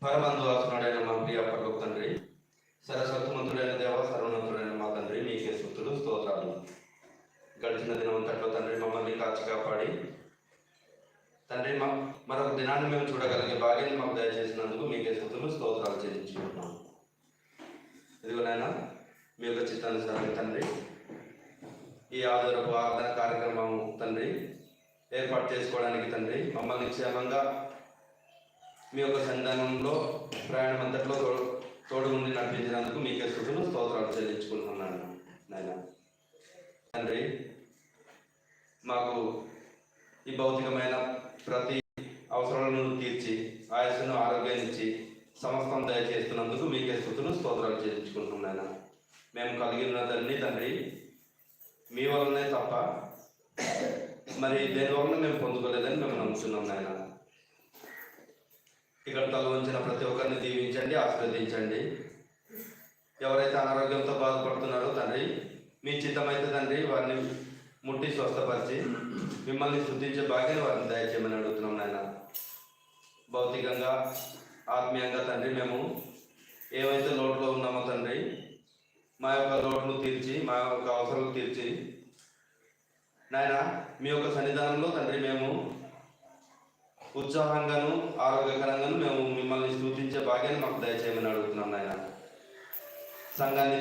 పరమందువాసునుడైన మా ప్రియ పరలోక తండ్రి, సరస్వతమంతుడైన దేవ, సర్వనంతుడైన మా తండ్రి, మీకే స్తుతులు స్తోత్రాలు. గడిచిన దినమంతట్లో తండ్రి మమ్మల్ని కాచి కాపాడి తండ్రి మరొక దినాన్ని మేము చూడగలిగే భాగ్యాన్ని మాకు దయచేసినందుకు మీకే స్తుతులు స్తోత్రాలు చెల్లించుకుంటున్నాం. ఇదిగో నాయన, మీ యొక్క చిత్తానుసారం తండ్రి ఈ ఆధారపు ఆరాధన కార్యక్రమం తండ్రి ఏర్పాటు చేసుకోవడానికి తండ్రి మమ్మల్ని క్షేమంగా మీ యొక్క సన్నిధానంలో ప్రయాణం అంతట్లో తోడు నుండి నడిపించినందుకు మీకే స్తుతులు స్తోత్రాలు చెల్లించుకుంటున్నాను నాయన. తండ్రి మాకు ఈ భౌతికమైన ప్రతి అవసరాలను తీర్చి ఆయుస్సును ఆరోగ్యాన్ని ఇచ్చి సమస్తం దయచేస్తున్నందుకు మీకే స్తుతులు స్తోత్రాలు చెల్లించుకుంటున్నాను. మేము కలిగి ఉన్నదాన్ని తండ్రి మీ వల్లనే తప్ప మరి దేని వలన మేము పొందుకోలేదని మేము నమ్ముతున్నాం నాయన. ఇక్కడ తల వంచిన ప్రతి ఒక్కరిని దీవించండి, ఆశీర్వదించండి. ఎవరైతే అనారోగ్యంతో బాధపడుతున్నారో తండ్రి మీ చిత్తమైతే తండ్రి వారిని ముట్టి స్వస్థపరిచి మిమ్మల్ని స్తుతించే భాగ్యాన్ని వారిని దయచేయమని అడుగుతున్నాం నాయన. భౌతికంగా ఆత్మీయంగా తండ్రి మేము ఏవైతే లోటులో ఉన్నామో తండ్రి మా యొక్క లోటును తీర్చి మా యొక్క అవసరాలు తీర్చి నాయన మీ యొక్క సన్నిధానంలో తండ్రి మేము ఉత్సాహంగాను ఆరోగ్యకరంగాను మేము మిమ్మల్ని స్తుతించే భాగ్యాన్ని మాకు దయచేయమని అడుగుతున్నాం నాయన. సంఘాన్ని